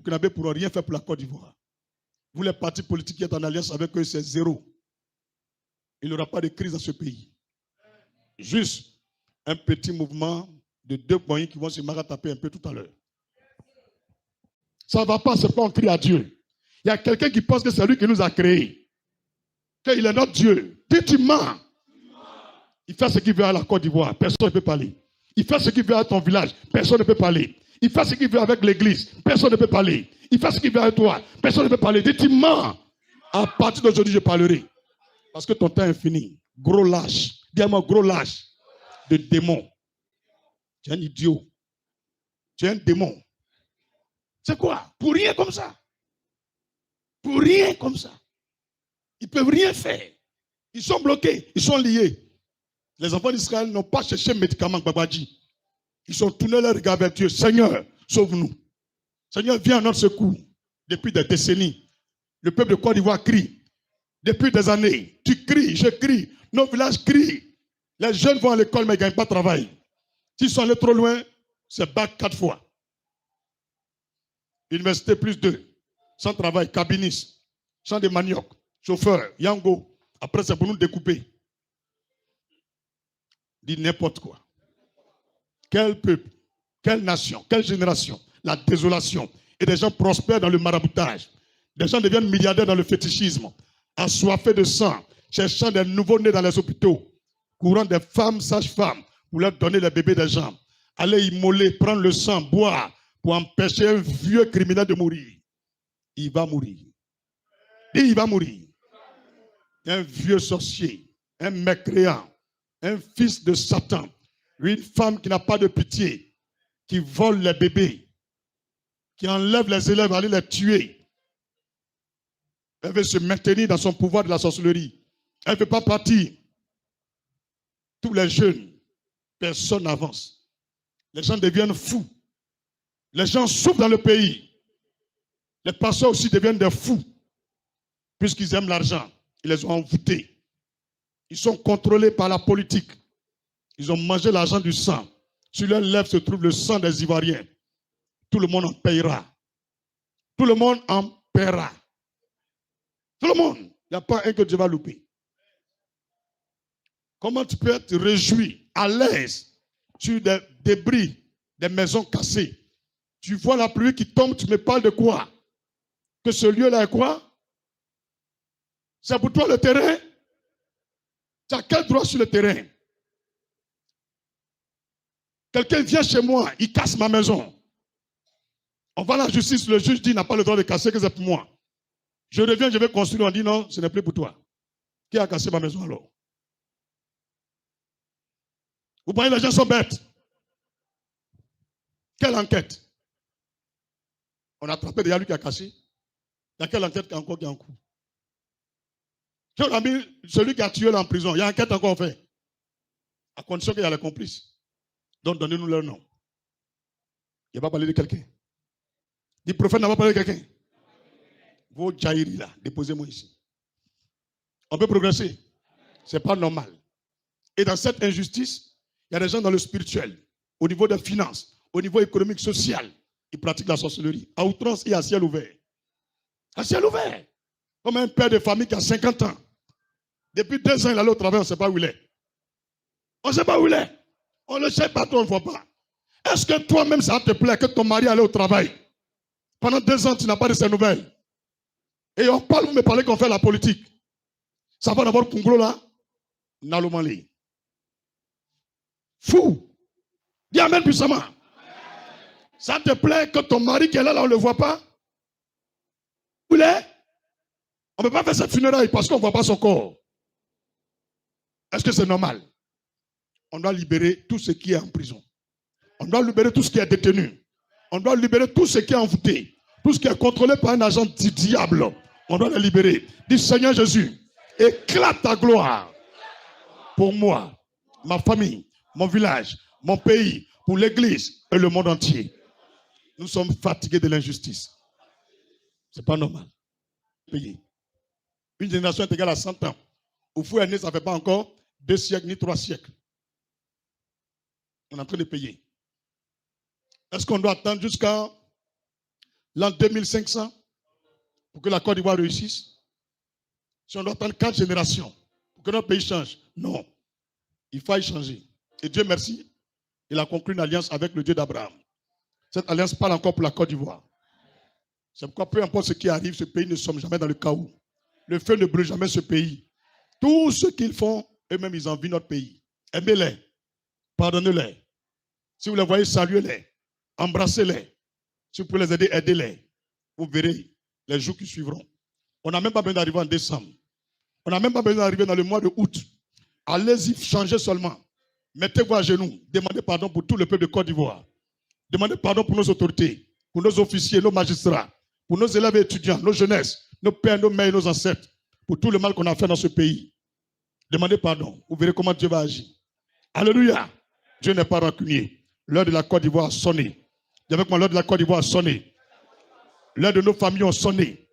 Burkinabé ne pourront rien faire pour la Côte d'Ivoire. Vous, les partis politiques qui êtes en alliance avec eux, c'est zéro. Il n'y aura pas de crise dans ce pays. Juste un petit mouvement de 2 points qui vont se marataper un peu tout à l'heure. Ça ne va pas, c'est pas on crie à Dieu. Il y a quelqu'un qui pense que c'est lui qui nous a créés. Qu'il est notre Dieu. Dis-tu mens. Il fait ce qu'il veut à la Côte d'Ivoire, personne ne peut parler. Il fait ce qu'il veut à ton village, personne ne peut parler. Il fait ce qu'il veut avec l'église, personne ne peut parler. Il fait ce qu'il veut avec toi, personne ne peut parler. Dis-tu mens. À partir d'aujourd'hui, je parlerai. Parce que ton temps est fini. Gros lâche. Dis-moi, gros lâche de démon. Tu es un idiot. Tu es un démon. C'est quoi? Pour rien comme ça. Pour rien comme ça. Ils ne peuvent rien faire. Ils sont bloqués. Ils sont liés. Les enfants d'Israël n'ont pas cherché médicament Babadji. Ils sont tournés leur regard vers Dieu. Seigneur, sauve-nous. Seigneur, viens à notre secours. Depuis des décennies, le peuple de Côte d'Ivoire crie. Depuis des années, tu cries, je crie. Nos villages crient. Les jeunes vont à l'école mais ils ne gagnent pas de travail. S'ils sont allés trop loin, c'est bac 4 fois. Université plus 2. Sans travail, cabiniste, champ de manioc, chauffeur, yango. Après, c'est pour nous découper. Dit n'importe quoi. Quel peuple, quelle nation, quelle génération, la désolation. Et des gens prospèrent dans le maraboutage. Des gens deviennent milliardaires dans le fétichisme, assoiffés de sang, cherchant des nouveaux-nés dans les hôpitaux, courant des femmes sages-femmes pour leur donner les bébés des gens, aller immoler, prendre le sang, boire, pour empêcher un vieux criminel de mourir. Il va mourir. Et il va mourir. Un vieux sorcier, un mécréant, un fils de Satan, une femme qui n'a pas de pitié, qui vole les bébés, qui enlève les élèves, aller les tuer. Elle veut se maintenir dans son pouvoir de la sorcellerie. Elle ne veut pas partir. Tous les jeunes, personne n'avance. Les gens deviennent fous. Les gens souffrent dans le pays. Les pasteurs aussi deviennent des fous. Puisqu'ils aiment l'argent. Ils les ont envoûtés. Ils sont contrôlés par la politique. Ils ont mangé l'argent du sang. Sur leurs lèvres se trouve le sang des Ivoiriens. Tout le monde en paiera. Tout le monde en paiera. Tout le monde. Il n'y a pas un que Dieu va louper. Comment tu peux être réjoui, à l'aise, sur des débris, des maisons cassées? Tu vois la pluie qui tombe, tu me parles de quoi? Que ce lieu-là est quoi? C'est pour toi le terrain? Tu as quel droit sur le terrain? Quelqu'un vient chez moi, il casse ma maison. On va à la justice, le juge dit qu'il n'a pas le droit de casser, que c'est pour moi. Je reviens, je vais construire, on dit non, ce n'est plus pour toi. Qui a cassé ma maison alors? Vous voyez, les gens sont bêtes. Quelle enquête? On a attrapé déjà lui qui a cassé. Il y a quelle enquête encore qui est en cours? Si on a mis celui qui a tué là en prison, il y a enquête encore fait. À condition qu'il y a les complices. Donc donnez-nous leur nom. Il va parler de quelqu'un. Le prophète n'a pas parlé de quelqu'un. Vos jaïris là, déposez-moi ici. On peut progresser. Ce n'est pas normal. Et dans cette injustice, il y a des gens dans le spirituel, au niveau des finances, au niveau économique, social, ils pratiquent la sorcellerie. À outrance et à ciel ouvert. À ciel ouvert. Comme un père de famille qui a 50 ans. Depuis 2 ans, il allait au travail, on ne sait pas où il est. On ne sait pas où il est. On ne le sait pas, toi, on ne voit pas. Est-ce que toi-même, ça te plaît que ton mari allait au travail? Pendant 2 ans, tu n'as pas de ses nouvelles. Et on parle, vous me parlez qu'on fait la politique. Ça va d'abord Congolo là? Nalomali. Fou. Dis amen puissamment. Ça te plaît que ton mari qui est là, on ne le voit pas? Où il est? On ne peut pas faire cette funéraille parce qu'on ne voit pas son corps. Est-ce que c'est normal? On doit libérer tout ce qui est en prison. On doit libérer tout ce qui est détenu. On doit libérer tout ce qui est envoûté. Tout ce qui est contrôlé par un agent du diable. On doit le libérer. Dis Seigneur Jésus, éclate ta gloire pour moi, ma famille, mon village, mon pays, pour l'église et le monde entier. Nous sommes fatigués de l'injustice. Ce n'est pas normal. Payer. Une génération est égale à 100 ans. Au fou aîné, ça ne fait pas encore 2 siècles ni 3 siècles. On est en train de payer. Est-ce qu'on doit attendre jusqu'à l'an 2500 pour que la Côte d'Ivoire réussisse? Si on doit attendre 4 générations pour que notre pays change? Non. Il faut y changer. Et Dieu merci, il a conclu une alliance avec le Dieu d'Abraham. Cette alliance parle encore pour la Côte d'Ivoire. C'est pourquoi peu importe ce qui arrive, ce pays ne sommes jamais dans le chaos. Le feu ne brûle jamais ce pays. Tout ce qu'ils font, eux-mêmes, ils envient notre pays. Aimez-les. Pardonnez-les. Si vous les voyez, saluez-les. Embrassez-les. Si vous pouvez les aider, aidez-les. Vous verrez les jours qui suivront. On n'a même pas besoin d'arriver en décembre. On n'a même pas besoin d'arriver dans le mois de août. Allez-y, changez seulement. Mettez-vous à genoux. Demandez pardon pour tout le peuple de Côte d'Ivoire. Demandez pardon pour nos autorités, pour nos officiers, nos magistrats, pour nos élèves et étudiants, nos jeunesses, nos pères, nos mères et nos ancêtres, pour tout le mal qu'on a fait dans ce pays. Demandez pardon. Vous verrez comment Dieu va agir. Alléluia. Dieu n'est pas rancunier. L'heure de la Côte d'Ivoire a sonné. Dis avec moi, l'heure de la Côte d'Ivoire a sonné. L'heure de nos familles ont sonné.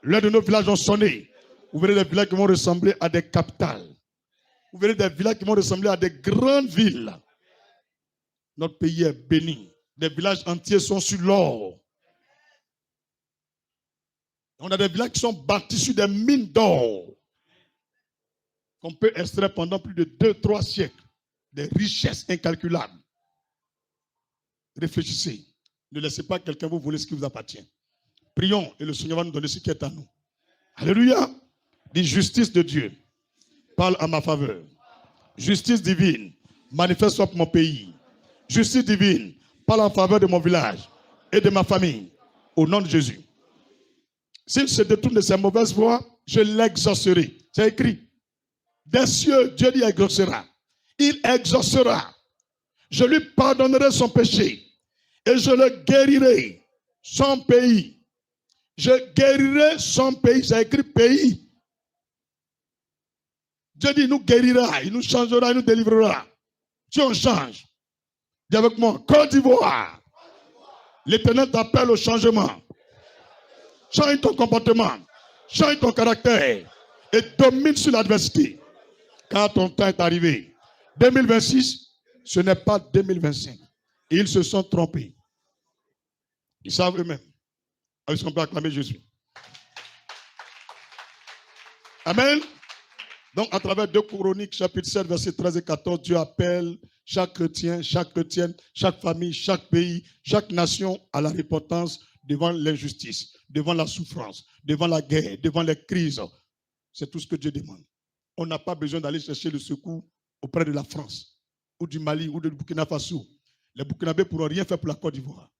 L'heure de nos villages ont sonné. Vous verrez des villages qui vont ressembler à des capitales. Vous verrez des villages qui vont ressembler à des grandes villes. Notre pays est béni. Des villages entiers sont sur l'or. On a des villages qui sont bâtis sur des mines d'or qu'on peut extraire pendant plus de 2-3 siècles. Des richesses incalculables. Réfléchissez. Ne laissez pas quelqu'un vous voler ce qui vous appartient. Prions et le Seigneur va nous donner ce qui est à nous. Alléluia. Dis justice de Dieu. Parle à ma faveur. Justice divine. Manifeste-toi pour mon pays. Justice divine. Parle en faveur de mon village et de ma famille. Au nom de Jésus. S'il se détourne de ses mauvaises voies, je l'exaucerai. C'est écrit. Des cieux, Dieu dit exaucera. Il exaucera. Je lui pardonnerai son péché. Et je le guérirai. Son pays. Je guérirai son pays. C'est écrit pays. Dieu dit, il nous guérira, il nous changera, il nous délivrera. Si on change, dis avec moi, Côte d'Ivoire, l'Éternel t'appelle au changement. Change ton comportement, change ton caractère et domine sur l'adversité. Car ton temps est arrivé. 2026, ce n'est pas 2025. Et ils se sont trompés. Ils savent eux-mêmes. Est-ce qu'on peut acclamer Jésus? Amen. Donc, à travers 2 Chroniques, chapitre 7, versets 13 et 14, Dieu appelle chaque chrétien, chaque chrétienne, chaque famille, chaque pays, chaque nation à la repentance devant l'injustice, devant la souffrance, devant la guerre, devant les crises. C'est tout ce que Dieu demande. On n'a pas besoin d'aller chercher le secours auprès de la France, ou du Mali, ou du Burkina Faso. Les Burkinabés ne pourront rien faire pour la Côte d'Ivoire.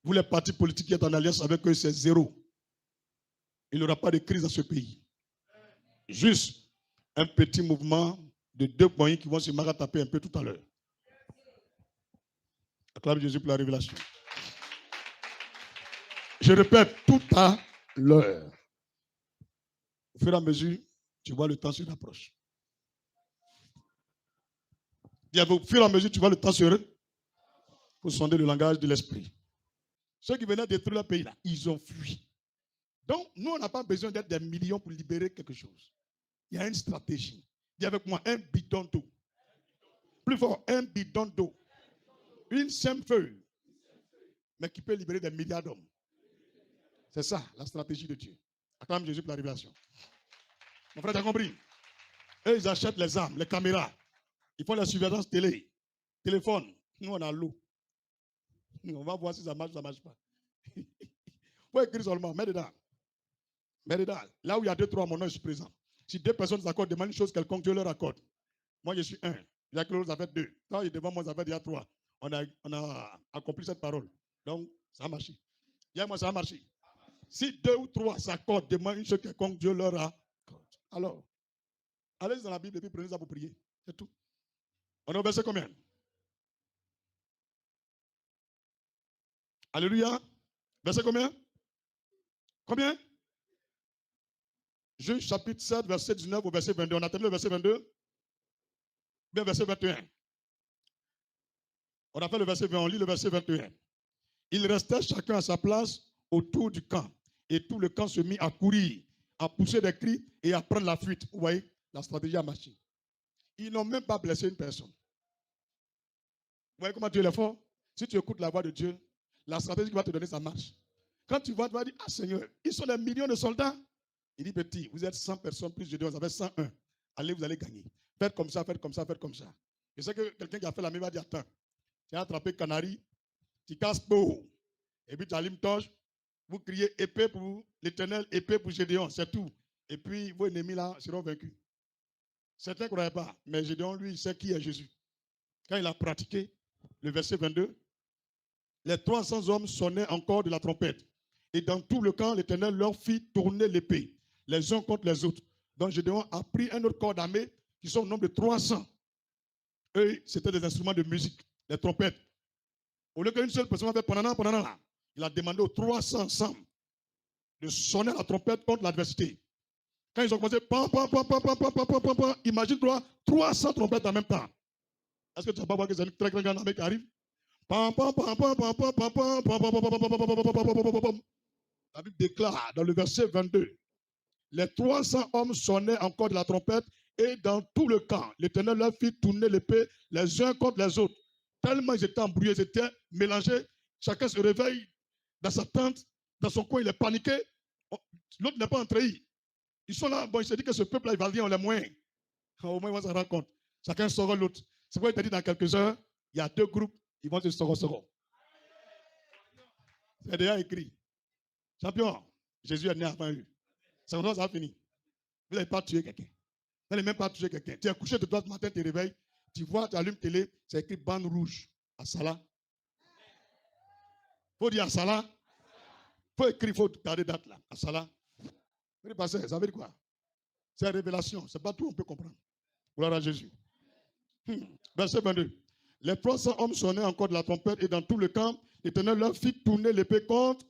Vous, les partis politiques qui êtes en alliance avec eux, c'est zéro. Il n'y aura pas de crise dans ce pays. Juste un petit mouvement de 2 moyens qui vont se marataper un peu tout à l'heure. Acclame Jésus pour la révélation. Je répète, tout à l'heure. Au fur et à mesure, tu vois le temps se rapproche. Au fur et à mesure, tu vois le temps se rapproche. Pour sonder le langage de l'esprit. Ceux qui venaient détruire le pays, là, ils ont fui. Donc, nous, on n'a pas besoin d'être des millions pour libérer quelque chose. Il y a une stratégie. Dis avec moi, un bidon d'eau. Plus fort, un bidon d'eau. Une simple feuille. Mais qui peut libérer des milliards d'hommes. C'est ça, la stratégie de Dieu. Acclame Jésus pour la révélation. Mon frère, tu as compris? Eux, ils achètent les armes, les caméras. Ils font la surveillance télé, téléphone. Nous, on a l'eau. On va voir si ça marche ou ça ne marche pas. Il faut écrire seulement, mets dedans. Mets dedans. Là où il y a 2-3, mon nom, je suis présent. Si 2 personnes s'accordent, demandent une chose quelconque, Dieu leur accorde. Moi, je suis 1. Il y a que l'autre, ça fait 2. Quand il est devant moi, ça fait déjà 3. On a accompli cette parole. Donc, ça a marché. Dis-moi, ça a marché. Si 2 ou 3 s'accordent, demandent une chose quelconque, Dieu leur accorde. Alors, allez dans la Bible et puis prenez ça pour prier. C'est tout. On est au verset combien? Alléluia. Verset combien? Combien? Juge chapitre 7, verset 19 au verset 22. On a terminé le verset 22? Bien, verset 21. On a fait le verset 20, on lit le verset 21. Ils restaient chacun à sa place autour du camp. Et tout le camp se mit à courir, à pousser des cris et à prendre la fuite. Vous voyez, la stratégie a marché. Ils n'ont même pas blessé une personne. Vous voyez comment Dieu est fort? Si tu écoutes la voix de Dieu, la stratégie qu'il va te donner, ça marche. Quand tu vas dire, ah Seigneur, ils sont des millions de soldats. Il dit, petit, vous êtes 100 personnes plus Gédéon, vous avez 101. Allez, vous allez gagner. Faites comme ça, faites comme ça, faites comme ça. Je sais que quelqu'un qui a fait la même va dire, attends, tu as attrapé Canari, tu casses peau. Et puis tu allumes torche, vous criez épée pour l'Éternel, épée pour Gédéon, c'est tout. Et puis vos ennemis là seront vaincus. Certains ne croyaient pas, mais Gédéon, lui, il sait qui est Jésus. Quand il a pratiqué, le verset 22, les 300 hommes sonnaient encore de la trompette. Et dans tout le camp, l'Éternel leur fit tourner l'épée, les uns contre les autres. Donc Gédéon a pris un autre corps d'armée qui sont au nombre de 300. Eux, c'était des instruments de musique, des trompettes. Au lieu qu'une seule personne fait panana, il a demandé aux 300 ensemble de sonner la trompette contre l'adversité. Quand ils ont commencé, imagine-toi 300 trompettes en même temps. Est-ce que tu ne vas pas voir que c'est une très grande armée qui arrive? La Bible déclare dans le verset 22, les 300 hommes sonnaient encore de la trompette et dans tout le camp, l'Éternel leur fit tourner l'épée les uns contre les autres. Tellement ils étaient embrouillés, ils étaient mélangés. Chacun se réveille dans sa tente, dans son coin, il est paniqué. L'autre n'est pas entré. Ils sont là, bon, il se dit que ce peuple-là, il va le dire, on les moyens. Au moins, on va se rendre compte. Chacun sort l'autre. C'est pourquoi il t'a dit dans quelques heures, il y a 2 groupes, ils vont se sortir. C'est déjà écrit. Champion, Jésus est né avant eux. Ça a fini. Vous n'avez pas tué quelqu'un. Vous n'avez même pas tué quelqu'un. Tu es couché de toi ce matin, tu te réveilles, tu vois, tu allumes télé, c'est écrit bande rouge. À Salah. Il faut dire à Salah. Il faut écrire, il faut garder date là. À Salah. Ça veut dire quoi? C'est une révélation. Ce n'est pas tout, on peut comprendre. Gloire à Jésus. Verset 22. Les 300 hommes sonnaient encore de la trompette et dans tout le camp, l'Éternel leur fit tourner l'épée contre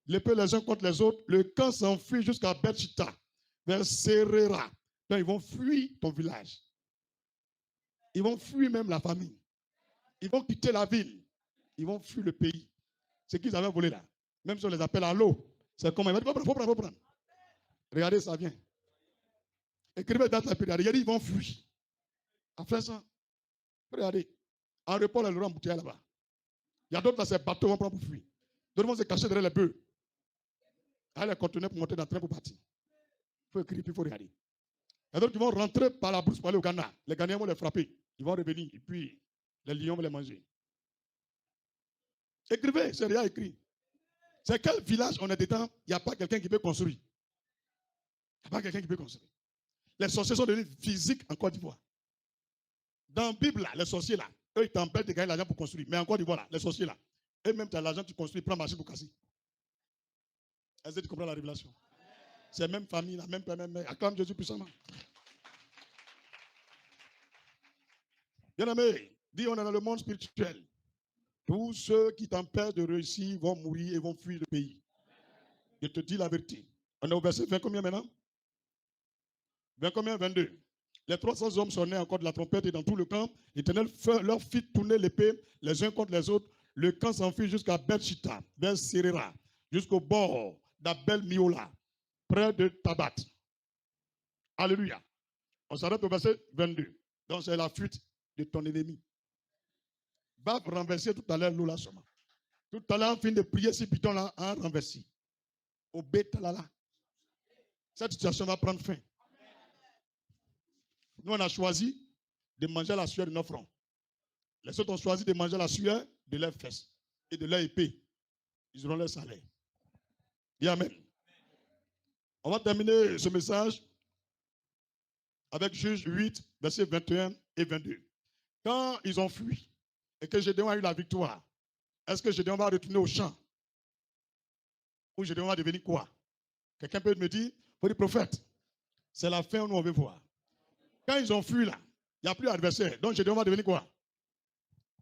l'épée les uns contre les autres. Le camp s'enfuit jusqu'à Bethshita, vers Serera. Donc ils vont fuir ton village. Ils vont fuir même la famille. Ils vont quitter la ville. Ils vont fuir le pays. Ce qu'ils avaient volé là. Même si on les appelle à l'eau. C'est comme il va dire, faut prendre. Regardez, ça vient. Écrivez dans la période. Ils vont fuir. Après ça, regardez. En repos, il y aura embouteillage là-bas. Il y a d'autres là, ces bateaux vont prendre pour fuir. D'autres vont se cacher derrière les bœufs. Allez, les conteneurs pour monter dans le train pour partir. Il faut écrire, puis il faut regarder. Il y a d'autres qui vont rentrer par la brousse pour aller au Ghana. Les Ghanéens vont les frapper. Ils vont revenir. Et puis, les lions vont les manger. Écrivez, c'est rien écrit. C'est quel village on est dedans, il n'y a pas quelqu'un qui peut construire. Il n'y a pas quelqu'un qui peut construire. Les sorciers sont devenus physiques en Côte d'Ivoire. Dans la Bible, là, les sorciers, là, eux, ils t'empêchent de gagner l'argent pour construire. Mais en Côte d'Ivoire, là, les sorciers, là, eux-mêmes, tu as l'argent, tu construis, prends machine pour casser. Est-ce que tu comprends la révélation? C'est la même famille, la même père, même mère. Acclame Jésus puissamment. Bien aimé, dis on est dans le monde spirituel. Tous ceux qui t'empêchent de réussir vont mourir et vont fuir le pays. Je te dis la vérité. On est au verset 20 combien maintenant? 20 combien? 22. Les 300 hommes sonnaient encore de la trompette et dans tout le camp, l'Éternel leur fit tourner l'épée les uns contre les autres. Le camp s'enfuit jusqu'à Bethshita, vers Serera, jusqu'au bord d'Abel Miola, près de Tabat. Alléluia. On s'arrête au verset 22. Donc c'est la fuite de ton ennemi. Va renverser tout à l'heure l'eau là seulement. Tout à l'heure, en fin de prier, si Python là a renversé. Au bétalala. Cette situation va prendre fin. Nous, on a choisi de manger la sueur de nos fronts. Les autres ont choisi de manger la sueur de leurs fesses et de leur épée. Ils auront leur salaire. Dis Amen. On va terminer ce message avec Juge 8, versets 21 et 22. Quand ils ont fui et que Gédéon a eu la victoire, est-ce que Gédéon va retourner au champ? Ou Gédéon va devenir quoi? Quelqu'un peut me dire, faut dire prophète, c'est la fin où nous on veut voir. Quand ils ont fui là, il n'y a plus d'adversaire. Donc Gédéon va devenir quoi?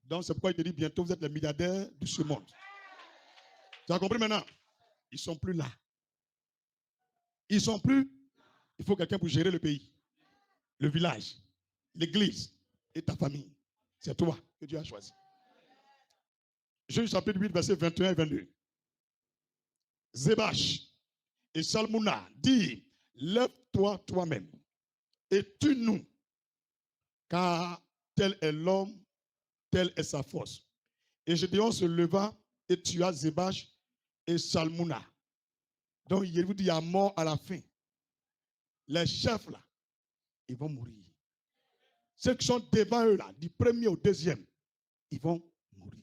Donc c'est pourquoi il te dit bientôt vous êtes les milliardaires de ce monde. Tu as compris maintenant? Ils ne sont plus là. Ils ne sont plus. Il faut quelqu'un pour gérer le pays, le village, l'église et ta famille. C'est toi que Dieu a choisi. Juge chapitre 8, verset 21 et 22. Zébach et Salmouna dit, lève-toi toi-même et tue-nous, car tel est l'homme, telle est sa force. Et Gédéon se leva et tua Zébach et Salmouna. Donc, il vous dit, il y a mort à la fin. Les chefs, là, ils vont mourir. Ceux qui sont devant eux, là, du premier au deuxième, ils vont mourir.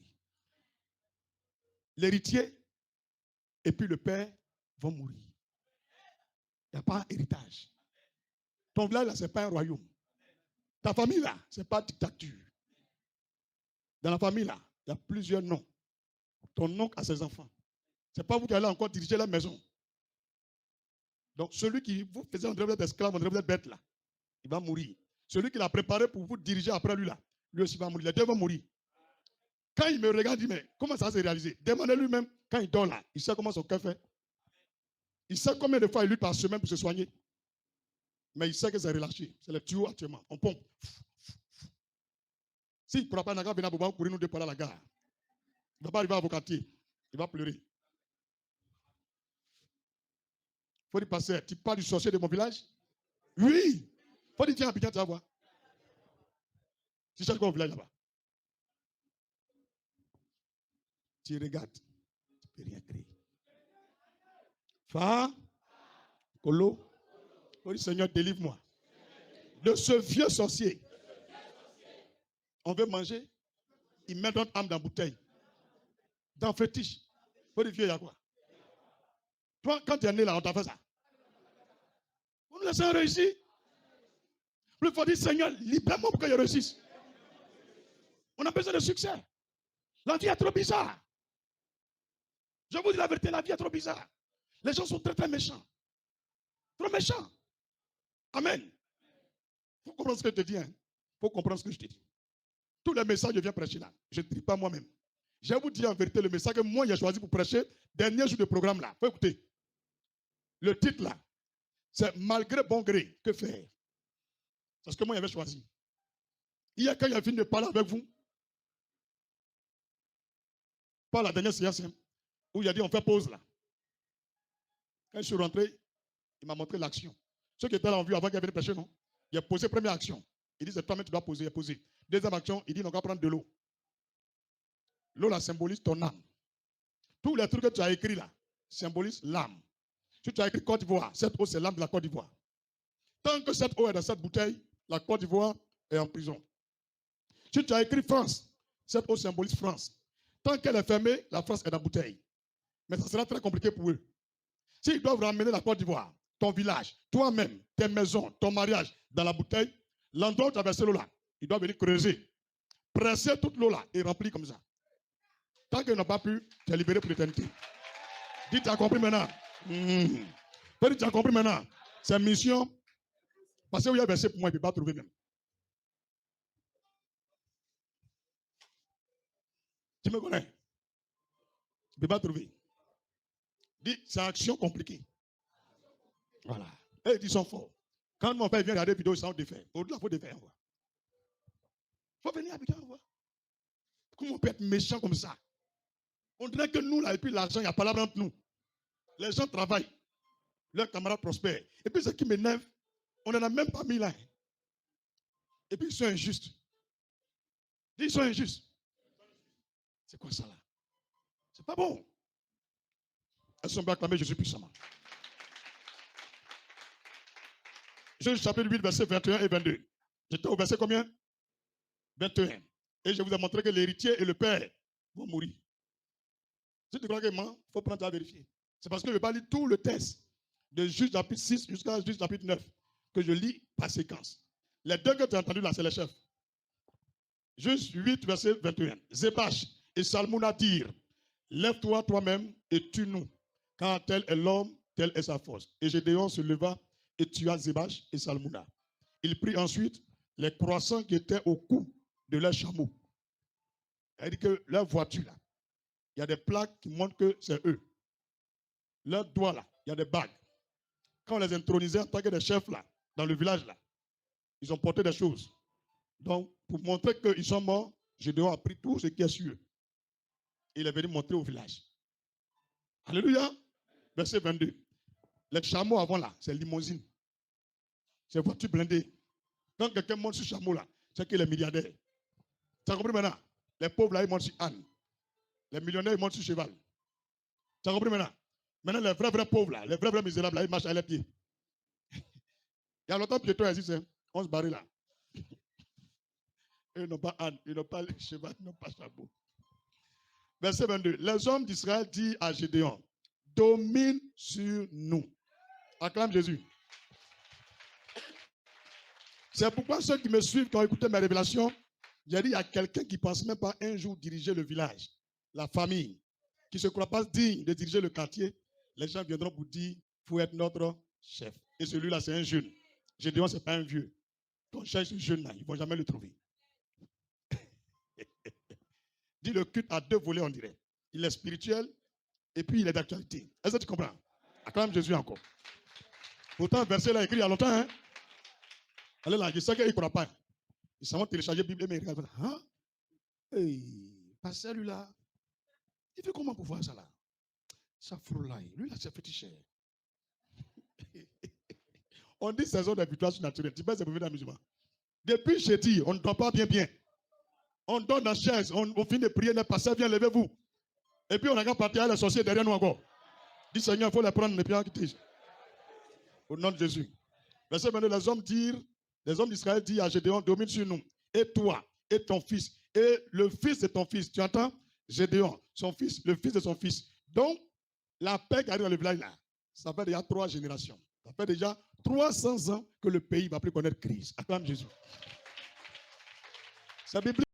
L'héritier et puis le père vont mourir. Il n'y a pas héritage. Ton village, là, ce n'est pas un royaume. Ta famille, là, ce n'est pas dictature. Dans la famille, là, il y a plusieurs noms. Ton oncle a ses enfants. Ce n'est pas vous qui allez encore diriger la maison. Donc, celui qui vous faisait en train d'être esclave, en train d'être bête, là, il va mourir. Celui qui l'a préparé pour vous diriger après lui, là, lui aussi va mourir. Les deux vont mourir. Quand il me regarde, il dit, mais comment ça s'est réalisé? Demandez lui-même, quand il dort là, il sait comment son cœur fait. Il sait combien de fois il lutte par semaine pour se soigner. Mais il sait que c'est relâché. C'est le tuyau actuellement. On pompe. S'il ne pourra pas venir courir nous deux pour à la gare, il ne va pas arriver à vos quartiers. Il va pleurer. Il faut dire, passer. Tu parles du sorcier de mon village? Oui. Il faut dire, tiens, Abidjan, tu vas voir. Tu cherches quoi au village là-bas? Tu regardes. Tu ne peux rien créer. Fa, Colo. Oh, Seigneur, délivre-moi de ce vieux sorcier. On veut manger, il met notre âme dans la bouteille, dans fétiche. Faut dire, vieux, il y a quoi? Toi, quand tu es né là, on t'a fait ça. On nous laisse réussir. Il faut dire, Seigneur, libère-moi pour que je réussisse. On a besoin de succès. La vie est trop bizarre. Je vous dis la vérité, la vie est trop bizarre. Les gens sont très, très méchants. Trop méchants. Amen. Il faut comprendre ce que je te dis. Il faut comprendre ce que je te dis. Tous les messages que je viens prêcher là, je ne trie pas moi-même. Je vais vous dire en vérité le message que moi j'ai choisi pour prêcher, dernier jour de programme là. Il faut écouter. Le titre là, c'est malgré bon gré, que faire? C'est ce que moi j'avais choisi. Hier, quand il a fini de parler avec vous, pas la dernière séance, où il a dit on fait pause là. Quand je suis rentré, il m'a montré l'action. Ceux qui étaient là ont vu avant qu'il vienne prêcher, non? Il a posé première action. Il dit c'est toi-même tu dois poser, il a posé. Deuxième action, il dit on va prendre de l'eau. L'eau là symbolise ton âme. Tous les trucs que tu as écrits là symbolisent l'âme. Si tu as écrit Côte d'Ivoire, cette eau c'est l'âme de la Côte d'Ivoire. Tant que cette eau est dans cette bouteille, la Côte d'Ivoire est en prison. Si tu as écrit France, cette eau symbolise France. Tant qu'elle est fermée, la France est dans la bouteille. Mais ça sera très compliqué pour eux. S'ils doivent ramener la Côte d'Ivoire, ton village, toi-même, tes maisons, ton mariage dans la bouteille, l'endroit où tu as versé l'eau là, ils doivent venir creuser, presser toute l'eau là et remplir comme ça. Tant qu'ils n'ont pas pu te libérer pour l'éternité. Dis, tu as compris maintenant? Tu as compris maintenant? C'est une mission. Parce que où il y a versé pour moi, il ne peut pas trouver même. Tu me connais? Il ne peut pas trouver. Dis, c'est une action compliquée. Voilà. Et ils sont forts. Quand mon père vient regarder des vidéos, ils sont défaits. Au-delà, il faut défaire. Il faut venir habiter. Comment on peut être méchant comme ça? On dirait que nous, là, et puis l'argent, il y a pas là entre nous. Les gens travaillent. Leurs camarades prospèrent. Et puis ce qui m'énerve, on n'en a même pas mis là. Et puis ils sont injustes. Ils sont injustes. C'est quoi ça là? C'est pas bon. Elles sont bien acclamées, Jésus puissamment. Jésus chapitre 8, verset 21 et 22. J'étais au verset combien? 21. Et je vous ai montré que l'héritier et le père vont mourir. Si tu crois que moi, il faut prendre à vérifier. C'est parce que je ne vais pas lire tout le texte de Juge chapitre 6 jusqu'à Juge chapitre 9 que je lis par séquence. Les deux que tu as entendus là, c'est les chefs. Juge 8, verset 21. Zébach et Salmouna dirent, lève-toi toi-même et tue-nous, car tel est l'homme, telle est sa force. Et Gédéon se leva et tua Zébach et Salmouna. Il prit ensuite les croissants qui étaient au cou de leurs chameaux. C'est-à-dire que leur voiture, là, il y a des plaques qui montrent que c'est eux. Leurs doigts, là, il y a des bagues. Quand on les intronisait en tant que des chefs, là, dans le village, là, ils ont porté des choses. Donc, pour montrer qu'ils sont morts, Gédéon a pris tout ce qui est sur eux. Il est venu montrer au village. Alléluia. Verset 22. Les chameaux avant là, c'est limousine. C'est voiture blindée. Quand quelqu'un monte sur chameau là, c'est qu'il est milliardaire. Tu as compris maintenant? Les pauvres là, ils montent sur âne. Les millionnaires, ils montent sur cheval. Tu as compris maintenant? Maintenant, les vrais pauvres, là, les vrais misérables, là, ils marchent à leurs pieds. Il y a longtemps, piétons existent. On se barre là. Ils n'ont pas âne, ils n'ont pas cheval, ils n'ont pas chapeau. Verset 22. Les hommes d'Israël disent à Gédéon, domine sur nous. Acclame Jésus. C'est pourquoi ceux qui me suivent, quand écouté mes révélations, j'ai dit, il y a quelqu'un qui ne pense même pas un jour diriger le village, la famille, qui ne se croit pas digne de diriger le quartier. Les gens viendront pour dire, il faut être notre chef. Et celui-là, c'est un jeune. Gédéon, ce n'est pas un vieux. Quand on cherche ce jeune-là, ils ne vont jamais le trouver. Dit le culte a deux volets, on dirait. Il est spirituel et puis il est d'actualité. Est-ce que tu comprends? Acclame Jésus encore. Pourtant, le verset là écrit il y a longtemps. Hein? Allez là, je sais qu'il ne croit pas. Ils s'en vont télécharger la Bible, mais ils regardent. Hein? Hey, pas celui-là. Il fait comment pour voir ça là? Ça froulaille. Lui là, c'est féticheur. On dit saison de victoire surnaturelle. Tu peux se dans musulman. Depuis jeudi, on ne dort pas bien. On donne la chaise, on finit de prier, les pasteurs viennent, levez-vous. Et puis on a qu'à partir à les sorciers derrière nous encore. Dit Seigneur, il faut les prendre, les pieds quitter. Au nom de Jésus. Verset 22, les hommes d'Israël disent à Gédéon, domine sur nous. Et toi, et ton fils, et le fils de ton fils. Tu entends? Gédéon, son fils, le fils de son fils. Donc, la paix qui arrive dans le village là, ça fait déjà 3 générations. Ça fait déjà 300 ans que le pays ne va plus connaître crise. Acclame Jésus. C'est biblique.